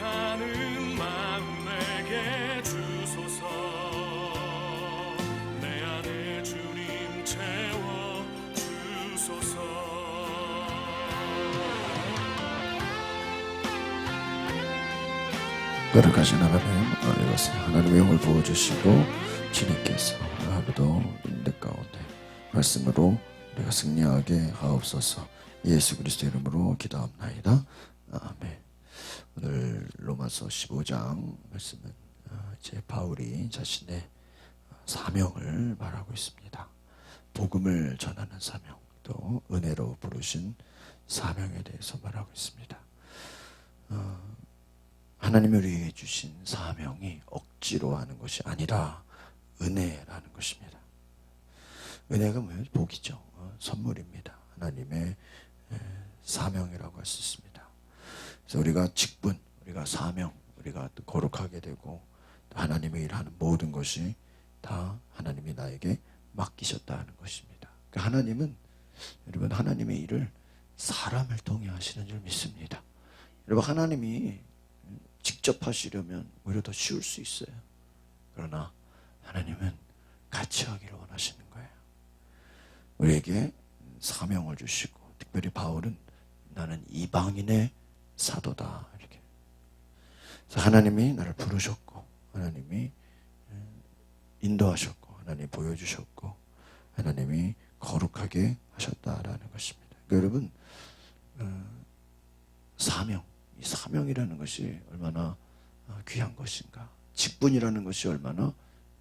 고백하는 마음 내게 주소서. 내 안에 주님 채워 주소서. 거룩하신 하나님, 이것을 하나님의 영을 부어주시고 주님께서 하루도 인내 가운데 말씀으로 우리가 승리하게 하옵소서. 예수 그리스도 이름으로 기도합나이다. 아멘. 오늘 로마서 15장 말씀은 이제 바울이 자신의 사명을 말하고 있습니다. 복음을 전하는 사명, 또 은혜로 부르신 사명에 대해서 말하고 있습니다. 하나님이 우리에게 주신 사명이 억지로 하는 것이 아니라 은혜라는 것입니다. 은혜가 뭐예요? 복이죠. 선물입니다. 하나님의 사명이라고 할 수 있습니다. 그래서 우리가 직분, 우리가 사명, 우리가 거룩하게 되고 하나님의 일하는 모든 것이 다 하나님이 나에게 맡기셨다는 것입니다. 그러니까 하나님은, 여러분, 하나님의 일을 사람을 통해 하시는 줄 믿습니다. 여러분, 하나님이 직접 하시려면 오히려 더 쉬울 수 있어요. 그러나 하나님은 같이 하기를 원하시는 거예요. 우리에게 사명을 주시고, 특별히 바울은 나는 이방인의 사도다, 이렇게. 그래서 하나님이 나를 부르셨고, 하나님이 인도하셨고, 하나님이 보여주셨고, 하나님이 거룩하게 하셨다라는 것입니다. 그러니까 여러분, 사명, 이 사명이라는 것이 얼마나 귀한 것인가, 직분이라는 것이 얼마나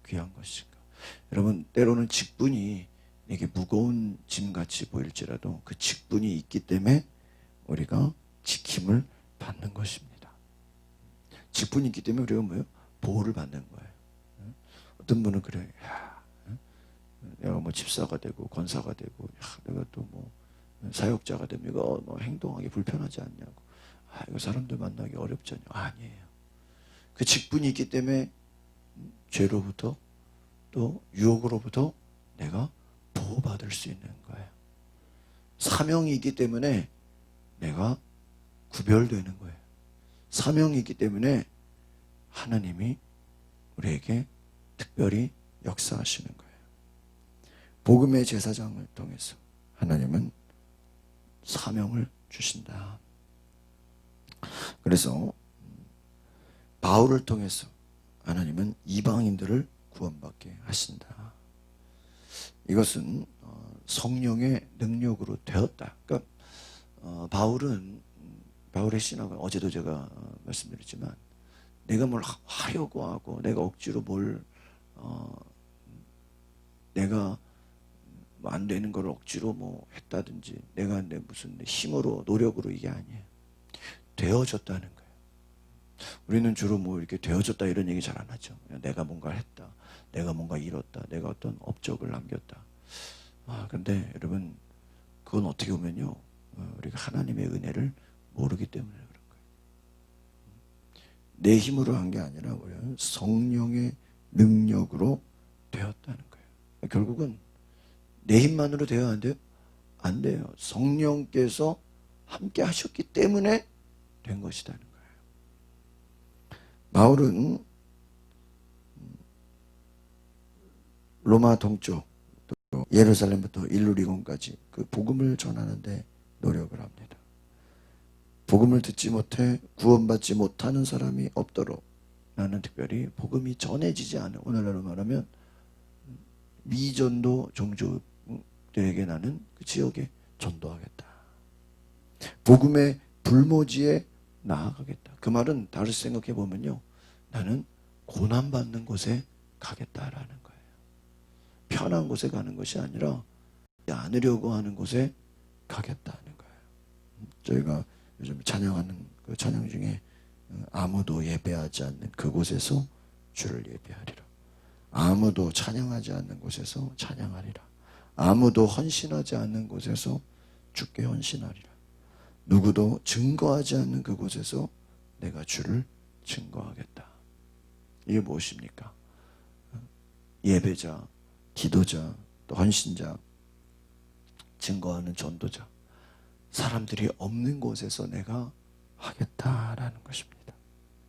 귀한 것인가. 여러분, 때로는 직분이 내게 무거운 짐같이 보일지라도 그 직분이 있기 때문에 우리가 지킴을 받는 것입니다. 직분이 있기 때문에 우리가 뭐예요? 보호를 받는 거예요. 어떤 분은 그래요. 야, 내가 뭐 집사가 되고 권사가 되고, 야, 내가 또 뭐 사역자가 되면 이거 뭐 행동하기 불편하지 않냐고. 이거 사람들 만나기 어렵지 않냐? 아니에요. 그 직분이 있기 때문에 죄로부터 또 유혹으로부터 내가 보호받을 수 있는 거예요. 사명이 있기 때문에 내가 구별되는 거예요. 사명이 있기 때문에 하나님이 우리에게 특별히 역사하시는 거예요. 복음의 제사장을 통해서 하나님은 사명을 주신다. 그래서 바울을 통해서 하나님은 이방인들을 구원받게 하신다. 이것은 성령의 능력으로 되었다. 그러니까 바울의 신앙은 어제도 제가 말씀드렸지만, 내가 뭘 하려고 하고 내가 억지로 뭘 내가 뭐 안 되는 걸 억지로 뭐 했다든지 내가 내 무슨 힘으로 노력으로 이게 아니에요. 되어졌다는 거예요. 우리는 주로 뭐 이렇게 되어졌다 이런 얘기 잘 안 하죠. 내가 뭔가를 했다, 내가 뭔가 이뤘다, 내가 어떤 업적을 남겼다. 근데 여러분, 그건 어떻게 보면요, 우리가 하나님의 은혜를 모르기 때문에 그런 거예요. 내 힘으로 한 게 아니라 우리는 성령의 능력으로 되었다는 거예요. 결국은 내 힘만으로 되어야 안 돼요? 안 돼요. 성령께서 함께 하셨기 때문에 된 것이라는 거예요. 바울은 로마 동쪽, 또 예루살렘부터 일루리곤까지 그 복음을 전하는데 노력을 합니다. 복음을 듣지 못해 구원받지 못하는 사람이 없도록 나는 특별히 복음이 전해지지 않은, 오늘날로 말하면 미전도 종족들에게 나는 그 지역에 전도하겠다. 복음의 불모지에 나아가겠다. 그 말은 다시 생각해 보면요, 나는 고난받는 곳에 가겠다라는 거예요. 편한 곳에 가는 것이 아니라 않으려고 하는 곳에 가겠다는 거예요. 저희가 요즘 찬양하는 그 찬양 중에 아무도 예배하지 않는 그곳에서 주를 예배하리라. 아무도 찬양하지 않는 곳에서 찬양하리라. 아무도 헌신하지 않는 곳에서 주께 헌신하리라. 누구도 증거하지 않는 그곳에서 내가 주를 증거하겠다. 이게 무엇입니까? 예배자, 기도자, 또 헌신자, 증거하는 전도자, 사람들이 없는 곳에서 내가 하겠다라는 것입니다.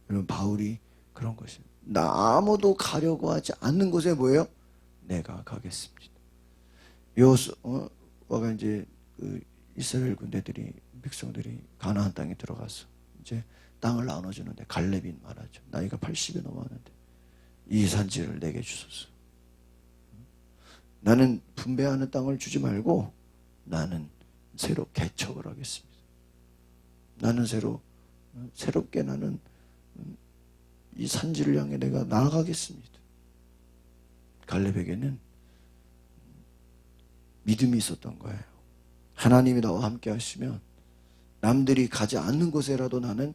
여러분 바울이 그런 것이에요. 나 아무도 가려고 하지 않는 곳에 뭐예요? 내가 가겠습니다. 여호수아가 이제 그 이스라엘 군대들이 백성들이 가나안 땅에 들어가서 이제 땅을 나눠주는데 갈렙이 말하죠. 나이가 80이 넘었는데 이 산지를 내게 주소서. 나는 분배하는 땅을 주지 말고 나는 새로 개척을 하겠습니다. 나는 새롭게 나는 이 산지를 향해 내가 나아가겠습니다. 갈렙에게는 믿음이 있었던 거예요. 하나님이 나와 함께 하시면 남들이 가지 않는 곳에라도 나는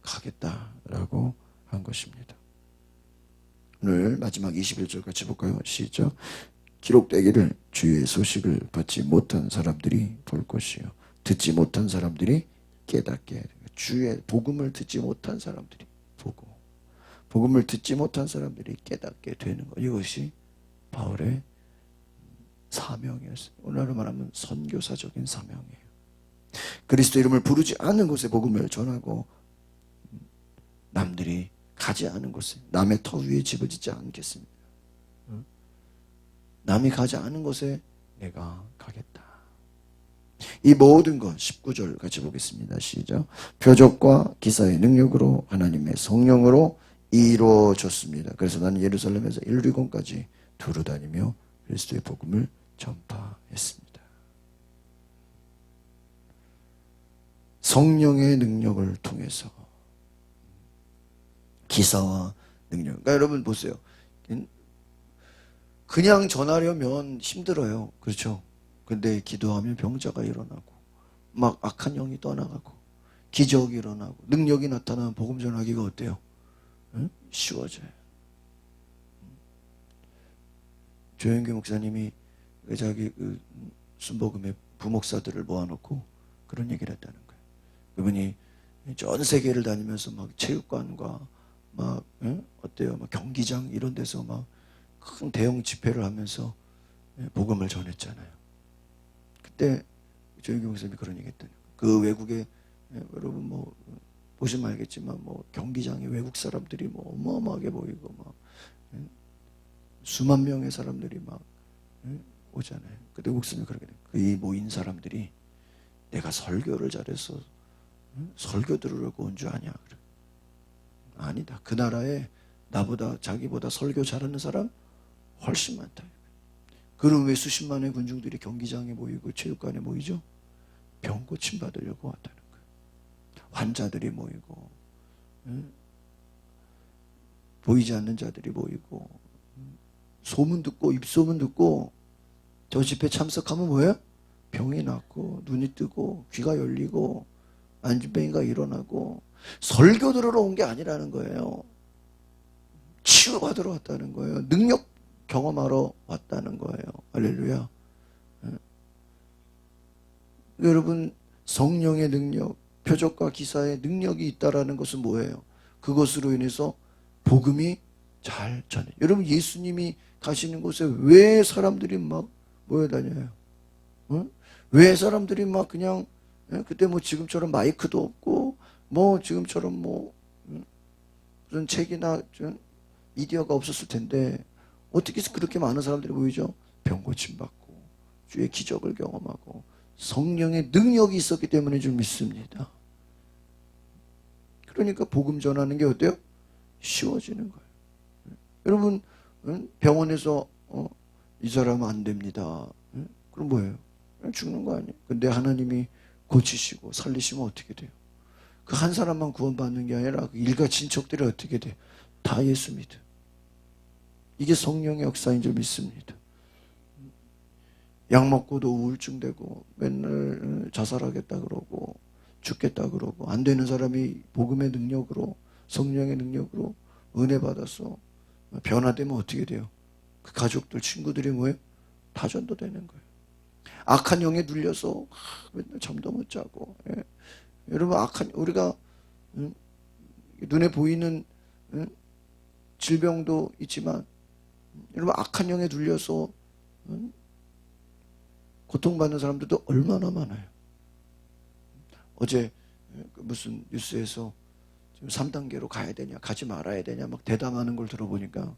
가겠다라고 한 것입니다. 오늘 마지막 21절 같이 볼까요? 시작. 기록되기를 주의 소식을 받지 못한 사람들이 볼 것이요 듣지 못한 사람들이 깨닫게. 주의 복음을 듣지 못한 사람들이 보고 복음을 듣지 못한 사람들이 깨닫게 되는 것. 이것이 바울의 사명이었어요. 오늘날로 말하면 선교사적인 사명이에요. 그리스도 이름을 부르지 않는 곳에 복음을 전하고 남들이 가지 않은 곳에 남의 터 위에 집을 짓지 않겠습니다. 남이 가지 않은 곳에 내가 가겠다. 이 모든 것 19절 같이 보겠습니다. 시작. 표적과 기사의 능력으로 하나님의 성령으로 이루어졌습니다. 그래서 나는 예루살렘에서 일리곤까지 두루 다니며 그리스도의 복음을 전파했습니다. 성령의 능력을 통해서 기사와 능력. 그러니까 여러분 보세요. 그냥 전하려면 힘들어요. 그렇죠? 근데 기도하면 병자가 일어나고 막 악한 영이 떠나가고 기적이 일어나고 능력이 나타나면 복음 전하기가 어때요? 응? 쉬워져요. 조영규 목사님이 자기 그 순복음의 부목사들을 모아놓고 그런 얘기를 했다는 거예요. 그분이 전 세계를 다니면서 막 체육관과 막 어때요? 막 경기장 이런 데서 막 큰 대형 집회를 하면서 복음을 전했잖아요. 그때 조영규 목사님이 그런 얘기했더니 그 외국에 여러분 뭐 보시면 알겠지만 뭐 경기장에 외국 사람들이 뭐 어마어마하게 모이고 막 수만 명의 사람들이 막 오잖아요. 그때 목사님이 그렇게 이 모인 사람들이 내가 설교를 잘해서 설교 들으려고 온 줄 아냐? 그래. 아니다. 그 나라에 나보다 자기보다 설교 잘하는 사람 훨씬 많다. 그럼 왜 수십만의 군중들이 경기장에 모이고 체육관에 모이죠? 병 고침 받으려고 왔다는 거예요. 환자들이 모이고 보이지 않는 자들이 모이고 소문 듣고 입소문 듣고 저 집회 참석하면 뭐예요? 병이 낫고 눈이 뜨고 귀가 열리고 안진뱅이가 일어나고 설교 들으러 온 게 아니라는 거예요. 치유받으러 왔다는 거예요. 능력 경험하러 왔다는 거예요. 할렐루야. 여러분 성령의 능력, 표적과 기사의 능력이 있다라는 것은 뭐예요? 그것으로 인해서 복음이 잘 전해. 여러분 예수님이 가시는 곳에 왜 사람들이 막 모여다녀요? 왜 사람들이 막 그냥 그때 뭐 지금처럼 마이크도 없고 뭐 지금처럼 뭐 무슨 책이나 미디어가 없었을 텐데 어떻게 해서 그렇게 많은 사람들이 모이죠? 병 고침 받고 주의 기적을 경험하고 성령의 능력이 있었기 때문에 좀 믿습니다. 그러니까 복음 전하는 게 어때요? 쉬워지는 거예요. 여러분 병원에서 이 사람은 안 됩니다. 그럼 뭐예요? 그냥 죽는 거 아니에요? 근데 하나님이 고치시고 살리시면 어떻게 돼요? 그 한 사람만 구원받는 게 아니라 그 일가 친척들이 어떻게 돼요? 다 예수 믿어요. 이게 성령의 역사인 줄 믿습니다. 약 먹고도 우울증 되고 맨날 자살하겠다 그러고 죽겠다 그러고 안 되는 사람이 복음의 능력으로 성령의 능력으로 은혜 받아서 변화되면 어떻게 돼요? 그 가족들 친구들이 뭐예요? 다 전도되는 거예요. 악한 영에 눌려서 맨날 잠도 못 자고 여러분 우리가 눈에 보이는 질병도 있지만 여러분 악한 영에 눌려서 고통받는 사람들도 얼마나 많아요. 어제 무슨 뉴스에서 지금 3단계로 가야 되냐, 가지 말아야 되냐 막 대담하는 걸 들어보니까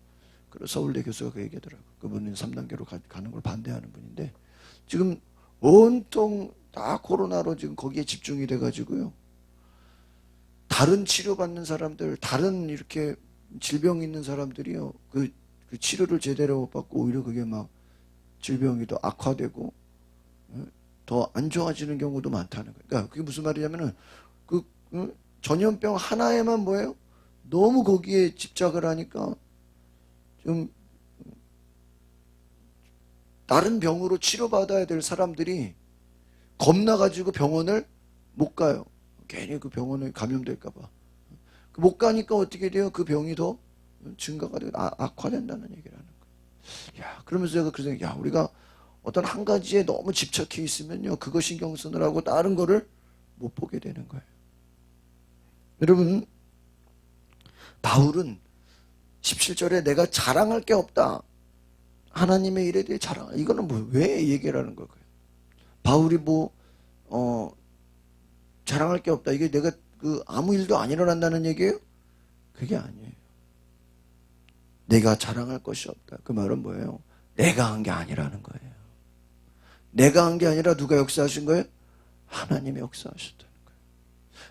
그 서울대 교수가 그 얘기하더라고요. 그분은 3단계로 가는 걸 반대하는 분인데 지금 온통 다 코로나로 지금 거기에 집중이 돼가지고요. 다른 치료받는 사람들, 다른 이렇게 질병 있는 사람들이요. 그 치료를 제대로 못 받고 오히려 그게 막 질병이 더 악화되고 더 안 좋아지는 경우도 많다는 거예요. 그러니까 그게 무슨 말이냐면은 전염병 하나에만 뭐예요? 너무 거기에 집착을 하니까 좀 다른 병으로 치료받아야 될 사람들이 겁나가지고 병원을 못 가요. 괜히 그 병원에 감염될까 봐. 못 가니까 어떻게 돼요? 그 병이 더 증가가 되고 악화된다는 얘기를 하는 거예요. 야, 그러면서 제가 그 생각, 야, 우리가 어떤 한 가지에 너무 집착해 있으면요, 그거 신경 쓰느라고 다른 거를 못 보게 되는 거예요. 여러분, 바울은 17절에 내가 자랑할 게 없다. 하나님의 일에 대해 자랑. 이거는 뭐 왜 얘기를 하는 걸까요? 바울이 자랑할 게 없다. 이게 내가 아무 일도 안 일어난다는 얘기예요? 그게 아니에요. 내가 자랑할 것이 없다. 그 말은 뭐예요? 내가 한 게 아니라는 거예요. 내가 한 게 아니라 누가 역사하신 거예요? 하나님이 역사하셨다는 거예요.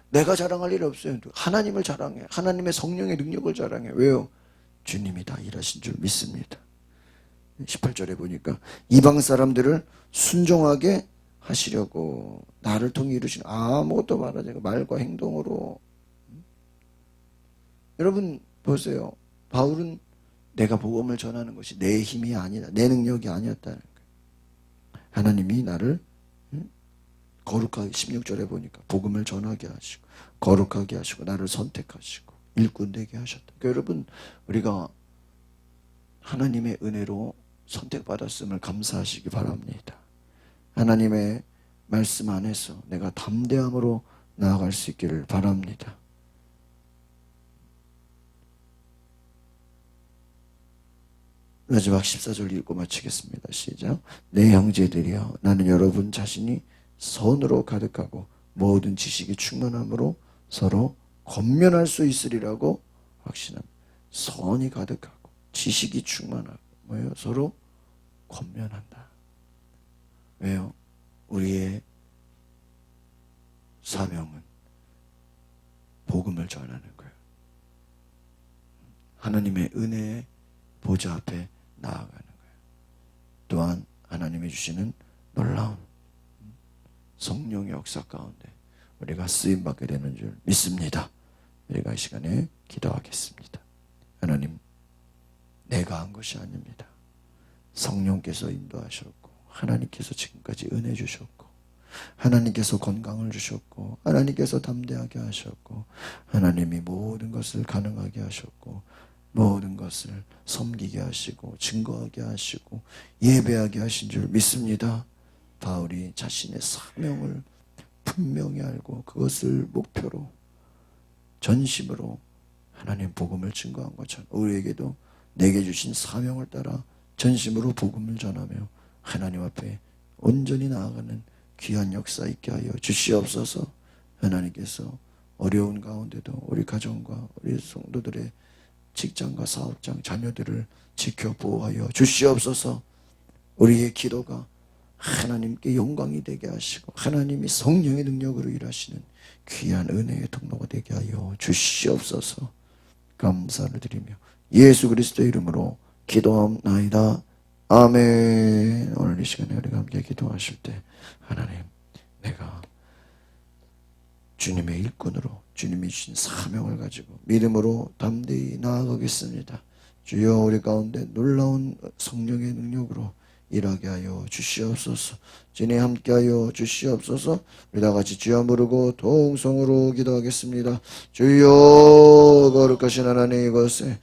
내가 자랑할 일 없어요. 하나님을 자랑해. 하나님의 성령의 능력을 자랑해. 왜요? 주님이 다 일하신 줄 믿습니다. 18절에 보니까 이방 사람들을 순종하게 하시려고 나를 통해 이루신 아무것도 말하지 않고 말과 행동으로. 여러분 보세요. 바울은 내가 복음을 전하는 것이 내 힘이 아니다. 내 능력이 아니었다는 거예요. 하나님이 나를 거룩하게 16절에 보니까 복음을 전하게 하시고 거룩하게 하시고 나를 선택하시고 일꾼 되게 하셨다. 그러니까 여러분 우리가 하나님의 은혜로 선택받았음을 감사하시기 바랍니다. 하나님의 말씀 안에서 내가 담대함으로 나아갈 수 있기를 바랍니다. 마지막 14절 읽고 마치겠습니다. 시작. 내 형제들이여 나는 여러분 자신이 선으로 가득하고 모든 지식이 충만함으로 서로 권면할 수 있으리라고 확신합니다. 선이 가득하고 지식이 충만하고 뭐예요? 서로 권면한다. 왜요? 우리의 사명은 복음을 전하는 거예요. 하나님의 은혜의 보좌 앞에 나아가는 거예요. 또한 하나님이 주시는 놀라운 성령의 역사 가운데 우리가 쓰임받게 되는 줄 믿습니다. 우리가 이 시간에 기도하겠습니다. 하나님, 내가 한 것이 아닙니다. 성령께서 인도하셨고 하나님께서 지금까지 은혜 주셨고 하나님께서 건강을 주셨고 하나님께서 담대하게 하셨고 하나님이 모든 것을 가능하게 하셨고 모든 것을 섬기게 하시고 증거하게 하시고 예배하게 하신 줄 믿습니다. 바울이 자신의 사명을 분명히 알고 그것을 목표로 전심으로 하나님 복음을 증거한 것처럼 우리에게도 내게 주신 사명을 따라 전심으로 복음을 전하며 하나님 앞에 온전히 나아가는 귀한 역사 있게 하여 주시옵소서. 하나님께서 어려운 가운데도 우리 가정과 우리 성도들의 직장과 사업장, 자녀들을 지켜 보호하여 주시옵소서. 우리의 기도가 하나님께 영광이 되게 하시고 하나님이 성령의 능력으로 일하시는 귀한 은혜의 통로가 되게 하여 주시옵소서. 감사를 드리며 예수 그리스도의 이름으로 기도하옵나이다. 아멘. 오늘 이 시간에 우리가 함께 기도하실 때 하나님, 내가 주님의 일꾼으로 주님이 주신 사명을 가지고 믿음으로 담대히 나아가겠습니다. 주여 우리 가운데 놀라운 성령의 능력으로 일하게 하여 주시옵소서. 주님 함께하여 주시옵소서. 우리 다 같이 주여 부르고 동성으로 기도하겠습니다. 주여 거룩하신 하나님 이곳에